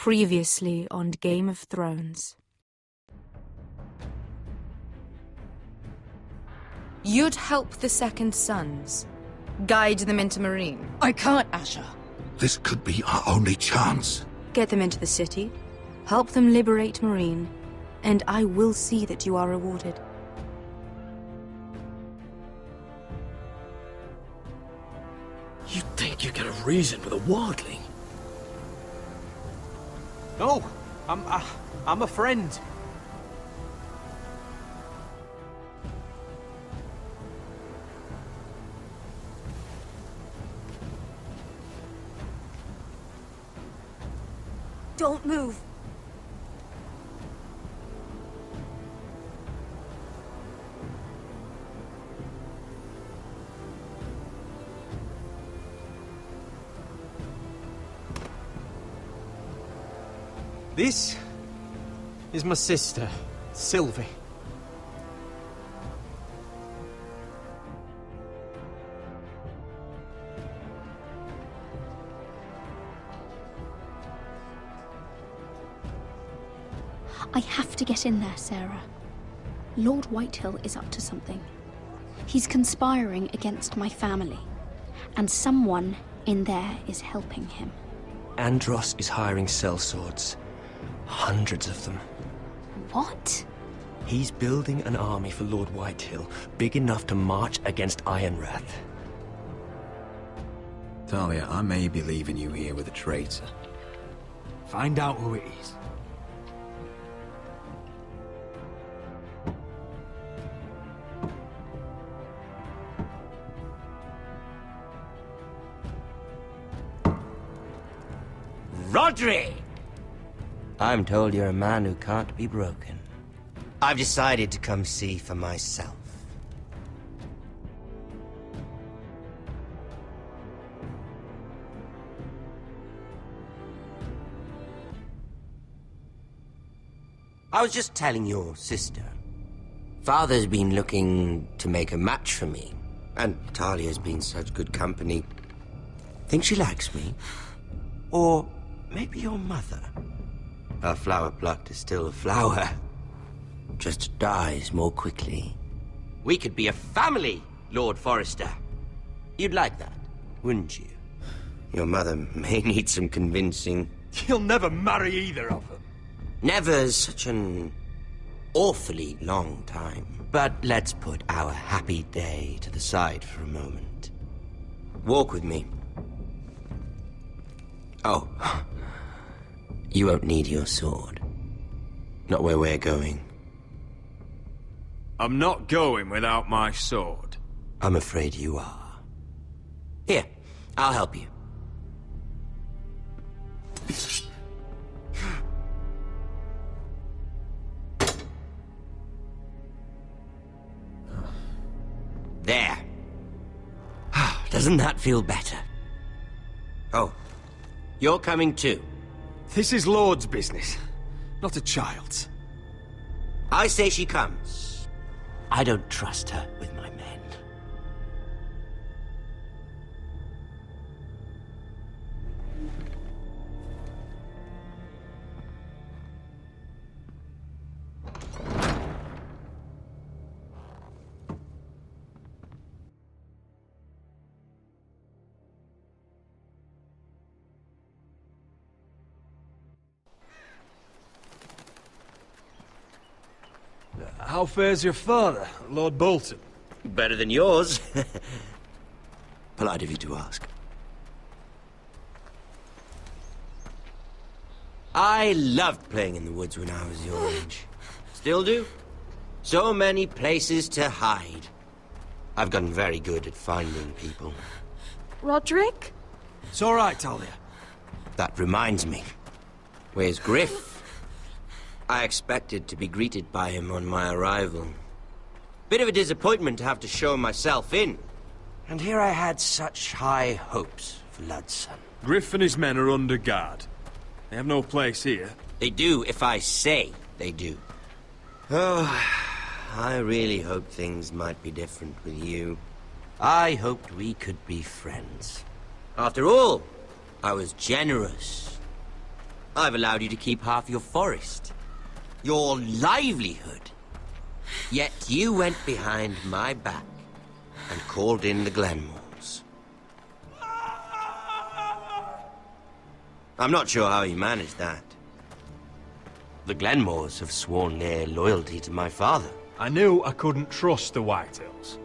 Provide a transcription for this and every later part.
Previously on Game of Thrones. You'd help the Second Sons. Guide them into Meereen. I can't, Asher. This could be our only chance. Get them into the city. Help them liberate Meereen. And I will see that you are rewarded. You think you get a reason with a wardling? No, I'm a friend. Don't move. This is my sister, Sylvie. I have to get in there, Sarah. Lord Whitehill is up to something. He's conspiring against my family, and someone in there is helping him. Andros is hiring sellswords. Hundreds of them. What? He's building an army for Lord Whitehill, big enough to march against Ironrath. Talia, I may be leaving you here with a traitor. Find out who it is. Rodri! I'm told you're a man who can't be broken. I've decided to come see for myself. I was just telling your sister. Father's been looking to make a match for me, and Talia's been such good company. Think she likes me? Or maybe your mother? A flower plucked is still a flower. Just dies more quickly. We could be a family, Lord Forrester. You'd like that, wouldn't you? Your mother may need some convincing. You'll never marry either of them. Never's such an awfully long time. But let's put our happy day to the side for a moment. Walk with me. Oh. You won't need your sword. Not where we're going. I'm not going without my sword. I'm afraid you are. Here, I'll help you. There. Doesn't that feel better? Oh, you're coming too. This is Lord's business, not a child's. I say she comes. I don't trust her with my men. How fares your father, Lord Bolton? Better than yours. Polite of you to ask. I loved playing in the woods when I was your age. Still do. So many places to hide. I've gotten very good at finding people. Roderick? It's all right, Talia. That reminds me. Where's Griff? I expected to be greeted by him on my arrival. Bit of a disappointment to have to show myself in. And here I had such high hopes for Ludson. Griff and his men are under guard. They have no place here. They do if I say they do. Oh, I really hoped things might be different with you. I hoped we could be friends. After all, I was generous. I've allowed you to keep half your forest, your livelihood. Yet you went behind my back and called in the Glenmores. I'm not sure how you managed that. The Glenmores have sworn their loyalty to my father. I knew I couldn't trust the Whitehills,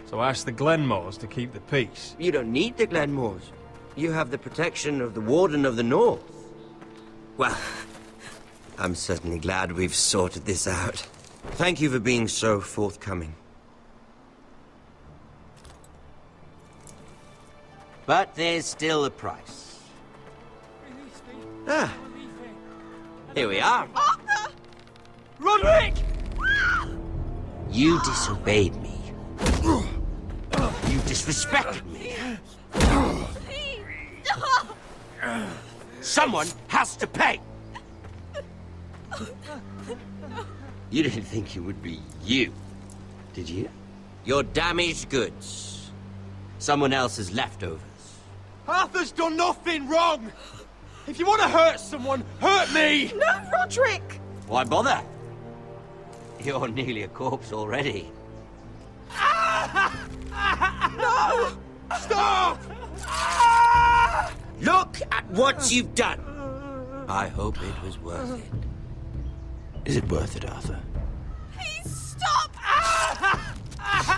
so I asked the Glenmores to keep the peace. You don't need the Glenmores. You have the protection of the Warden of the North. Well, I'm certainly glad we've sorted this out. Thank you for being so forthcoming. But there's still a price. Ah. Here we are. Arthur! Roderick! You disobeyed me. You disrespected me. Someone has to pay! You didn't think it would be you, did you? Your damaged goods. Someone else's leftovers. Arthur's done nothing wrong! If you want to hurt someone, hurt me! No, Roderick! Why bother? You're nearly a corpse already. No! Stop! Look at what you've done! I hope it was worth it. Is it worth it, Arthur? Please stop!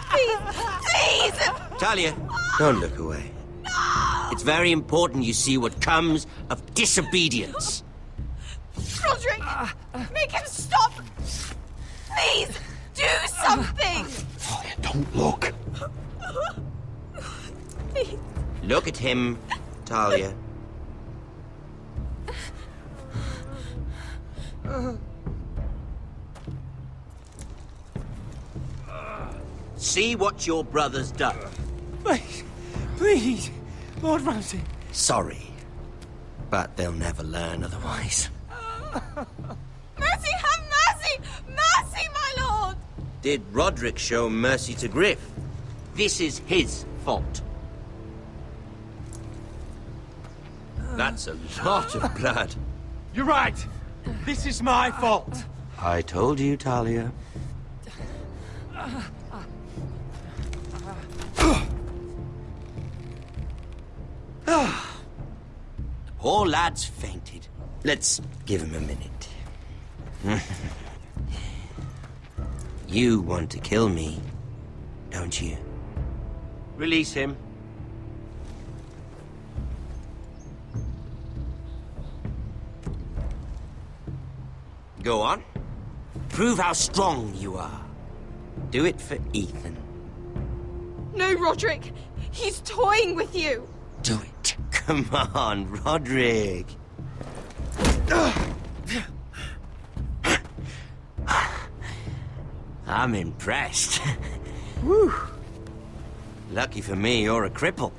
Please! Please! Talia, don't look away. No! It's very important you see what comes of disobedience. Roderick! Make him stop! Please! Do something! Talia, don't look. Please. Look at him, Talia. See what your brother's done. Please, please, Lord Ramsay. Sorry, but they'll never learn otherwise. Mercy, have mercy! Mercy, my lord! Did Roderick show mercy to Griff? This is his fault. That's a lot of blood. You're right. This is my fault. I told you, Talia. The poor lad's fainted. Let's give him a minute. You want to kill me, don't you? Release him. Go on. Prove how strong you are. Do it for Ethan. No, Roderick! He's toying with you! Do it. Come on, Roderick. I'm impressed. Whew. Lucky for me, you're a cripple.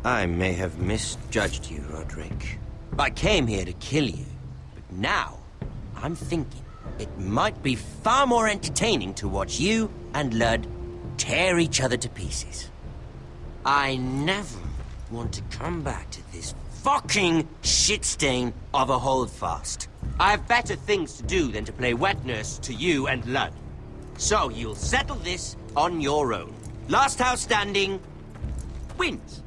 I may have misjudged you, Roderick. I came here to kill you, but now I'm thinking it might be far more entertaining to watch you and Lud tear each other to pieces. I never want to come back to this fucking shit stain of a holdfast. I have better things to do than to play wet nurse to you and Lud. So you'll settle this on your own. Last house standing wins.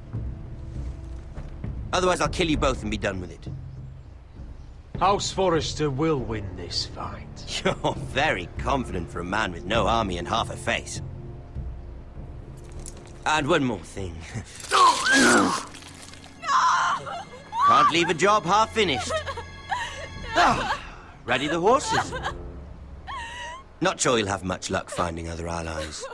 Otherwise I'll kill you both and be done with it. House Forrester will win this fight. You're very confident for a man with no army and half a face. And one more thing. Can't leave a job half finished. Ready the horses? Not sure you'll have much luck finding other allies.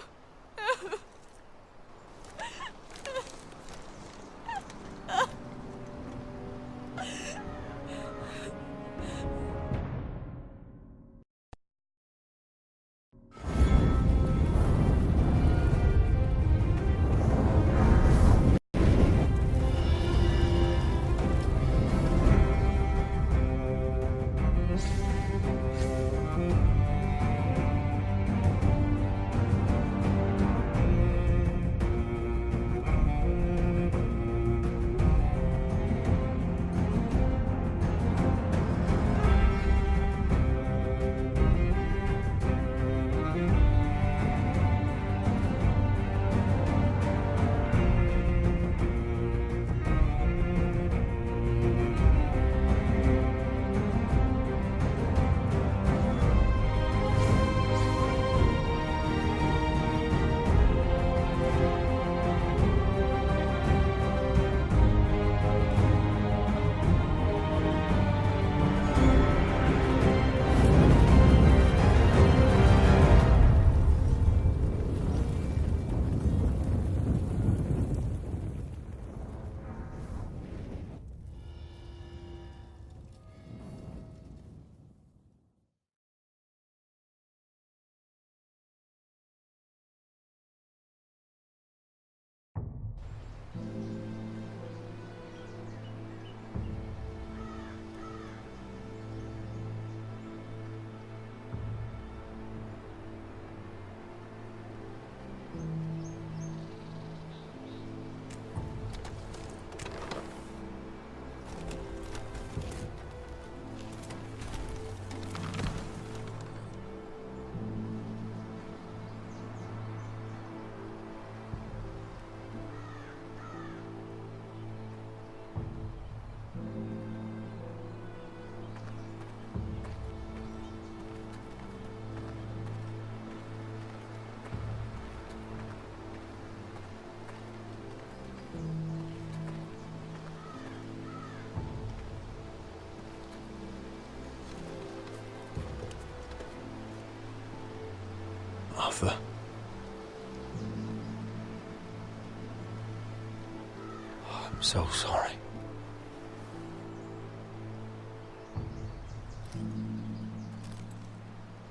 Arthur. I'm so sorry.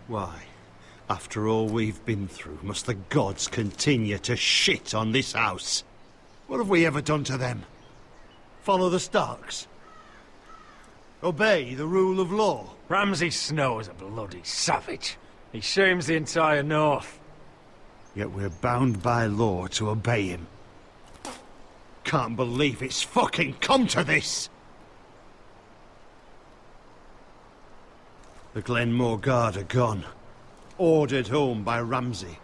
Why, after all we've been through, must the gods continue to shit on this house? What have we ever done to them? Follow the Starks? Obey the rule of law? Ramsay Snow is a bloody savage. He shames the entire North. Yet we're bound by law to obey him. Can't believe it's fucking come to this! The Glenmore Guard are gone. Ordered home by Ramsay.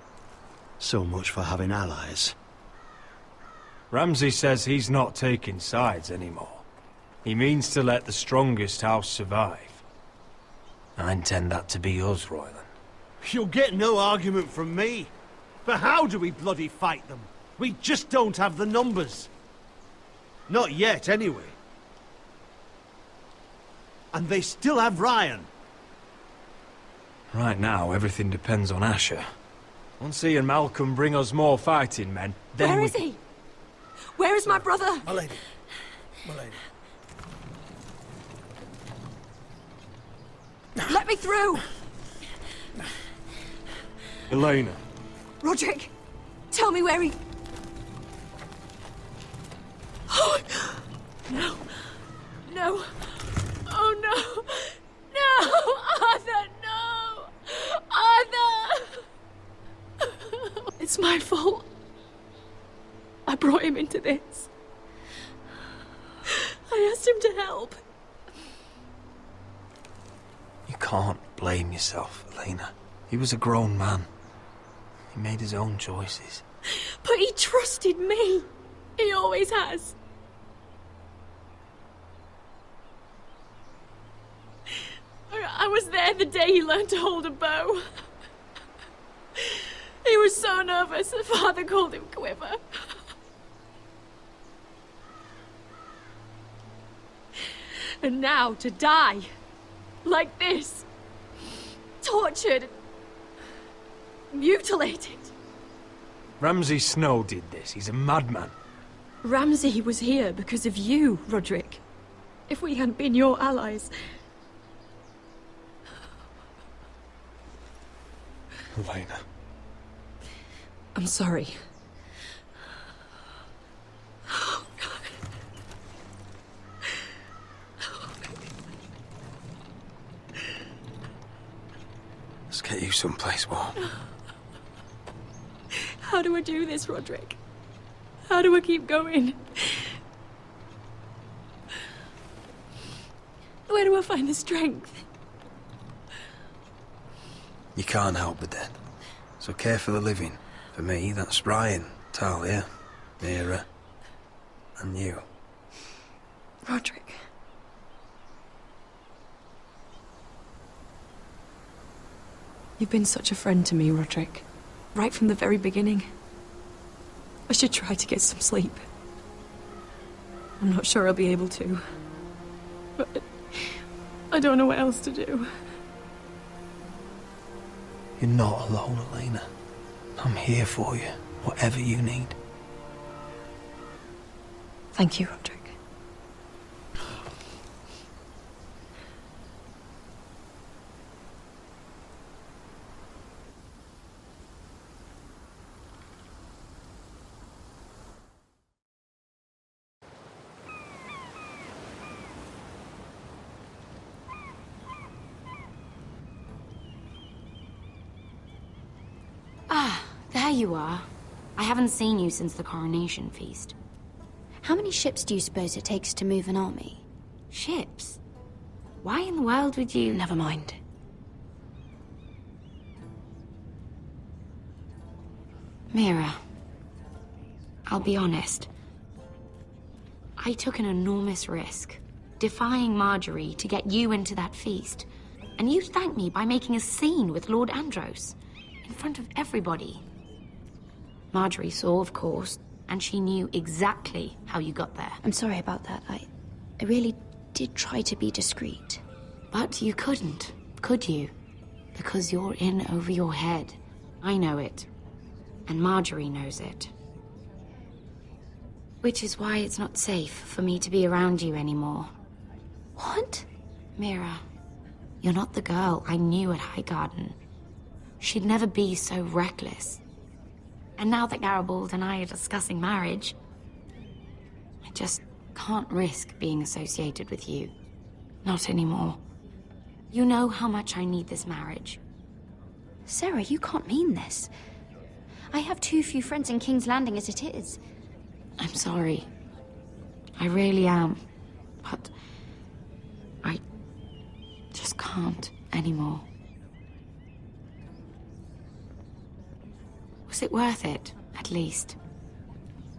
So much for having allies. Ramsay says he's not taking sides anymore. He means to let the strongest house survive. I intend that to be us, Royland. You'll get no argument from me. But how do we bloody fight them? We just don't have the numbers. Not yet, anyway. And they still have Ryan. Right now, everything depends on Asher. Once he and Malcolm bring us more fighting men, then Where is he? Where is my brother? My lady. My lady. Let me through! Elena. Roderick, tell me where he... Oh, no. No. Oh, no. No! Arthur, no! Arthur! It's my fault. I brought him into this. I asked him to help. You can't blame yourself, Elena. He was a grown man. He made his own choices. But he trusted me. He always has. I was there the day he learned to hold a bow. He was so nervous, the father called him Quiver. And now to die. Like this. Tortured. Mutilated. Ramsay Snow did this. He's a madman. Ramsay was here because of you, Roderick. If we hadn't been your allies... Elena. I'm sorry. Let's get you someplace warm. How do I do this, Roderick? How do I keep going? Where do I find the strength? You can't help the dead. So care for the living. For me, that's Ryan, Talia, Mira, and you. Roderick. You've been such a friend to me, Roderick. Right from the very beginning. I should try to get some sleep. I'm not sure I'll be able to. But I don't know what else to do. You're not alone, Elena. I'm here for you, whatever you need. Thank you, Roderick. There you are. I haven't seen you since the coronation feast. How many ships do you suppose it takes to move an army? Ships? Why in the world would you... Never mind. Mira, I'll be honest. I took an enormous risk, defying Marjorie to get you into that feast. And you thanked me by making a scene with Lord Andros, in front of everybody. Marjorie saw, of course, and she knew exactly how you got there. I'm sorry about that. I really did try to be discreet. But you couldn't, could you? Because you're in over your head. I know it. And Marjorie knows it. Which is why it's not safe for me to be around you anymore. What? Mira, you're not the girl I knew at Highgarden. She'd never be so reckless. And now that Garibald and I are discussing marriage, I just can't risk being associated with you. Not anymore. You know how much I need this marriage. Sarah, you can't mean this. I have too few friends in King's Landing as it is. I'm sorry. I really am. But I just can't anymore. Was it worth it, at least?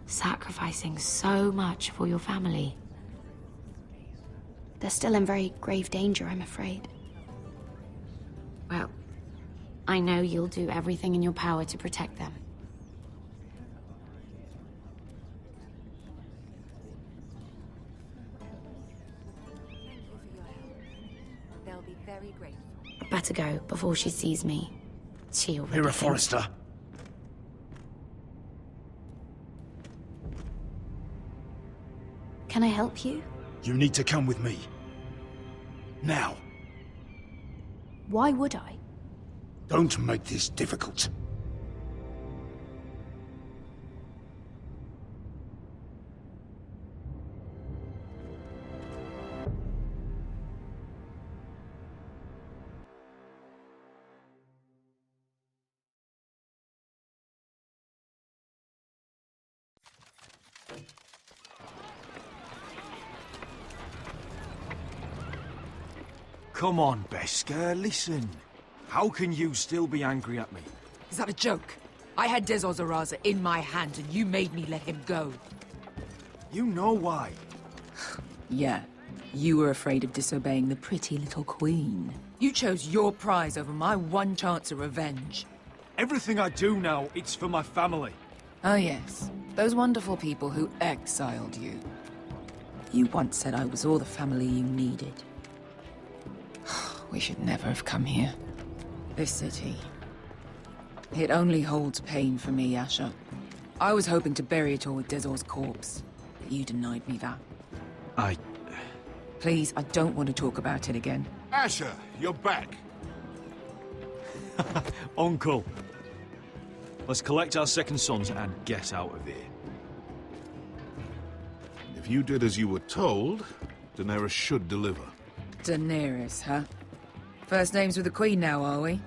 Sacrificing so much for your family? They're still in very grave danger, I'm afraid. Well, I know you'll do everything in your power to protect them. They'll be very grateful. Better go before she sees me. She already Mira thinks- Forrester. Can I help you? You need to come with me. Now. Why would I? Don't make this difficult. Come on, Beskar, listen. How can you still be angry at me? Is that a joke? I had Des Ozaraza in my hand and you made me let him go. You know why. Yeah, you were afraid of disobeying the pretty little queen. You chose your prize over my one chance of revenge. Everything I do now, it's for my family. Oh yes, those wonderful people who exiled you. You once said I was all the family you needed. We should never have come here. This city. It only holds pain for me, Asher. I was hoping to bury it all with Dezor's corpse, but you denied me that. Please, I don't want to talk about it again. Asher, you're back. Uncle. Let's collect our second sons and get out of here. If you did as you were told, Daenerys should deliver. Daenerys, huh? First names with the Queen now, are we?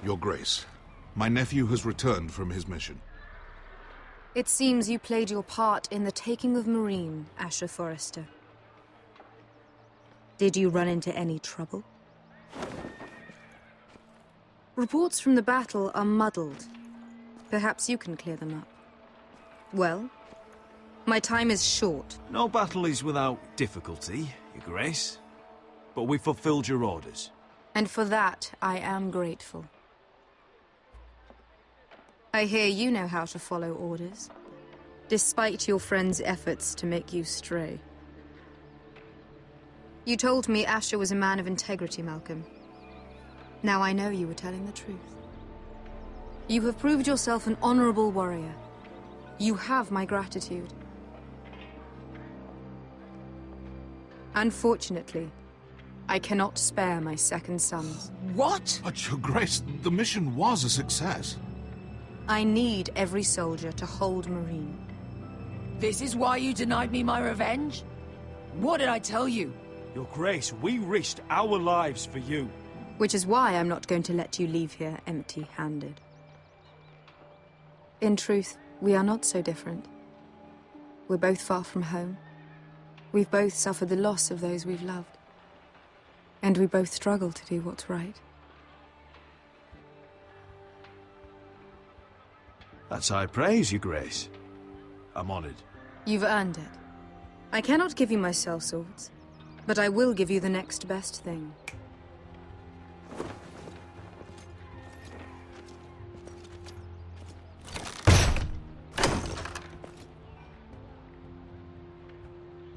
Your Grace, my nephew has returned from his mission. It seems you played your part in the taking of Meereen, Asher Forrester. Did you run into any trouble? Reports from the battle are muddled. Perhaps you can clear them up. Well, my time is short. No battle is without difficulty, Your Grace. But we fulfilled your orders. And for that, I am grateful. I hear you know how to follow orders, despite your friend's efforts to make you stray. You told me Asher was a man of integrity, Malcolm. Now I know you were telling the truth. You have proved yourself an honorable warrior. You have my gratitude. Unfortunately, I cannot spare my second sons. What? But, Your Grace, the mission was a success. I need every soldier to hold Meereen. This is why you denied me my revenge? What did I tell you? Your Grace, we risked our lives for you. Which is why I'm not going to let you leave here empty-handed. In truth, we are not so different. We're both far from home. We've both suffered the loss of those we've loved. And we both struggle to do what's right. That's high praise, Your Grace. I'm honored. You've earned it. I cannot give you my sellswords, but I will give you the next best thing.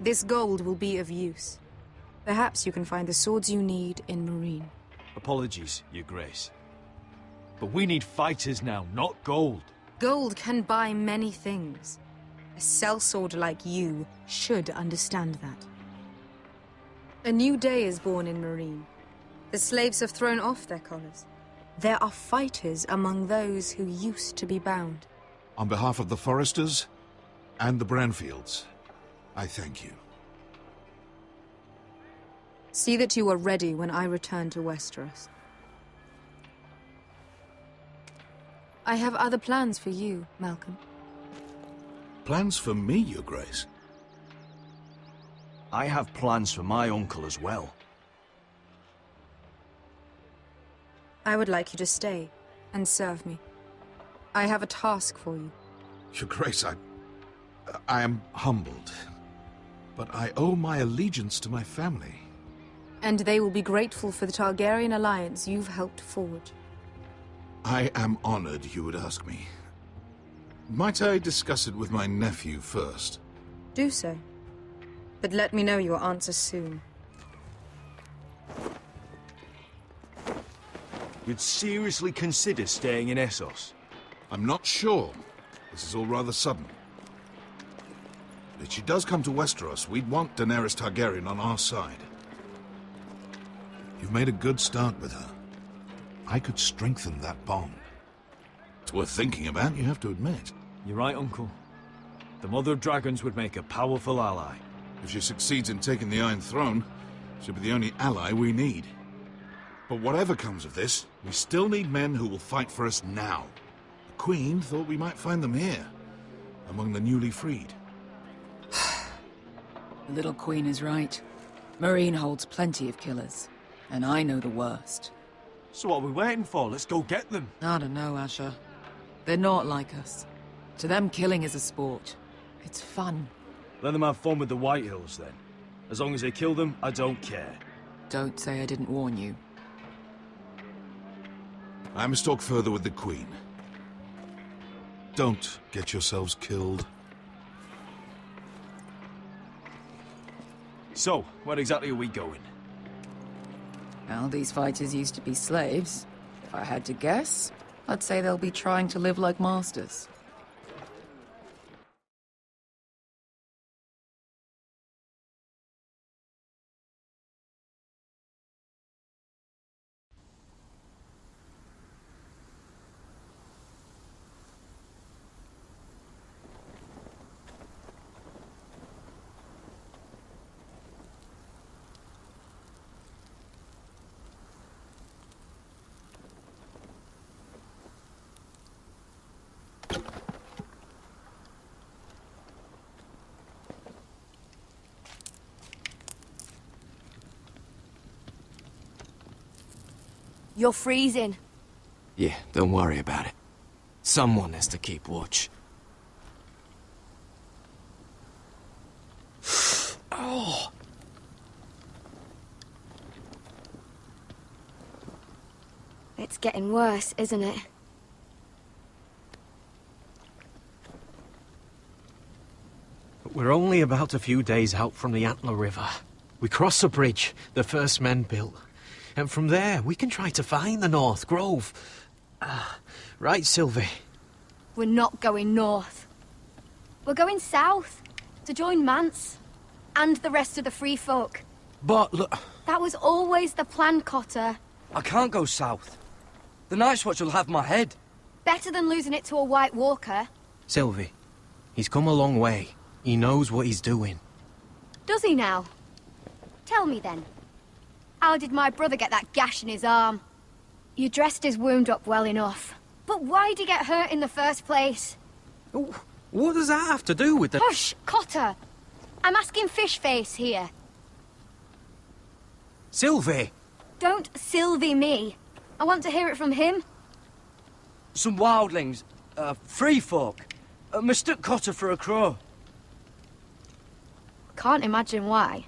This gold will be of use. Perhaps you can find the swords you need in Marine. Apologies, Your Grace. But we need fighters now, not gold. Gold can buy many things. A sellsword like you should understand that. A new day is born in Marine. The slaves have thrown off their collars. There are fighters among those who used to be bound. On behalf of the Foresters and the Branfields, I thank you. See that you are ready when I return to Westeros. I have other plans for you, Malcolm. Plans for me, Your Grace? I have plans for my uncle as well. I would like you to stay and serve me. I have a task for you. Your Grace, I am humbled, but I owe my allegiance to my family. And they will be grateful for the Targaryen alliance you've helped forge. I am honored you would ask me. Might I discuss it with my nephew first? Do so. But let me know your answer soon. You'd seriously consider staying in Essos? I'm not sure. This is all rather sudden. If she does come to Westeros, we'd want Daenerys Targaryen on our side. You've made a good start with her. I could strengthen that bond. It's worth thinking about, you have to admit. You're right, Uncle. The Mother of Dragons would make a powerful ally. If she succeeds in taking the Iron Throne, she'll be the only ally we need. But whatever comes of this, we still need men who will fight for us now. The Queen thought we might find them here, among the newly freed. The little Queen is right. Marine holds plenty of killers, and I know the worst. So what are we waiting for? Let's go get them. I don't know, Asher. They're not like us. To them, killing is a sport. It's fun. Let them have fun with the Whitehills, then. As long as they kill them, I don't care. Don't say I didn't warn you. I must talk further with the Queen. Don't get yourselves killed. So, where exactly are we going? Well, these fighters used to be slaves. If I had to guess, I'd say they'll be trying to live like masters. You're freezing. Yeah, don't worry about it. Someone has to keep watch. Oh! It's getting worse, isn't it? We're only about a few days out from the Antler River. We cross a bridge the first men built. And from there, we can try to find the North Grove. Right, Sylvie? We're not going north. We're going south, to join Mance, and the rest of the free folk. But look... That was always the plan, Cotter. I can't go south. The Night's Watch will have my head. Better than losing it to a White Walker. Sylvie, he's come a long way. He knows what he's doing. Does he now? Tell me then. How did my brother get that gash in his arm? You dressed his wound up well enough. But why'd he get hurt in the first place? What does that have to do with the... Hush, Cotter! I'm asking Fishface here. Sylvie! Don't Sylvie me. I want to hear it from him. Some wildlings, free folk, mistook Cotter for a crow. Can't imagine why.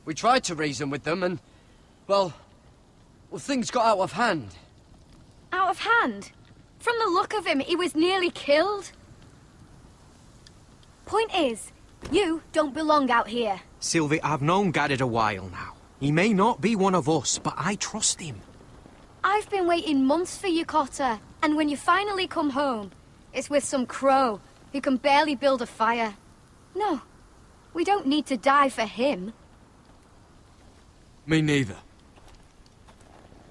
We tried to reason with them and, well, things got out of hand. Out of hand? From the look of him, he was nearly killed. Point is, You don't belong out here. Sylvie, I've known Garrett a while now. He may not be one of us, but I trust him. I've been waiting months for you, Cotter. And when you finally come home, it's with some crow who can barely build a fire. No, we don't need to die for him. Me neither.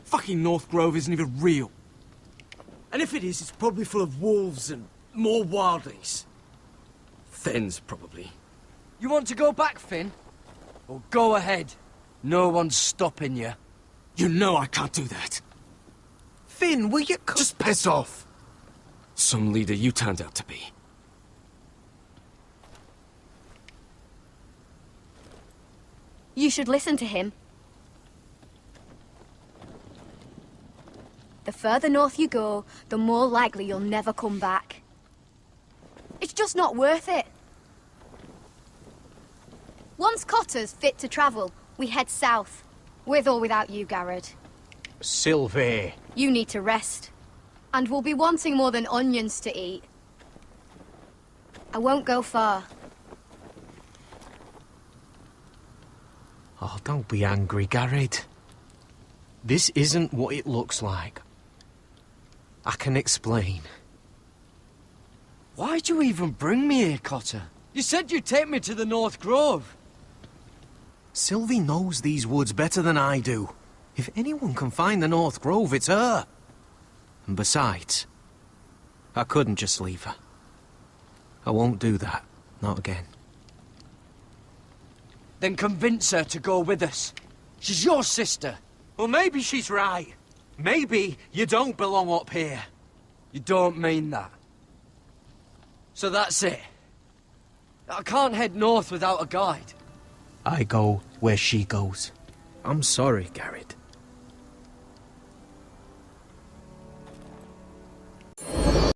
Fucking North Grove isn't even real. And if it is, it's probably full of wolves and more wildlings. Thenns, probably. You want to go back, Finn? Well, go ahead. No one's stopping you. You know I can't do that. Finn, will you just piss off? Some leader you turned out to be. You should listen to him. The further north you go, the more likely you'll never come back. It's just not worth it. Once Cotter's fit to travel, we head south. With or without you, Garrett. Sylvie. You need to rest. And we'll be wanting more than onions to eat. I won't go far. Oh, don't be angry, Garrett. This isn't what it looks like. I can explain. Why'd you even bring me here, Cotter? You said you'd take me to the North Grove. Sylvie knows these woods better than I do. If anyone can find the North Grove, it's her. And besides, I couldn't just leave her. I won't do that. Not again. Then convince her to go with us. She's your sister. Well, maybe she's right. Maybe you don't belong up here. You don't mean that. So that's it. I can't head north without a guide. I go where she goes. I'm sorry, Garrett.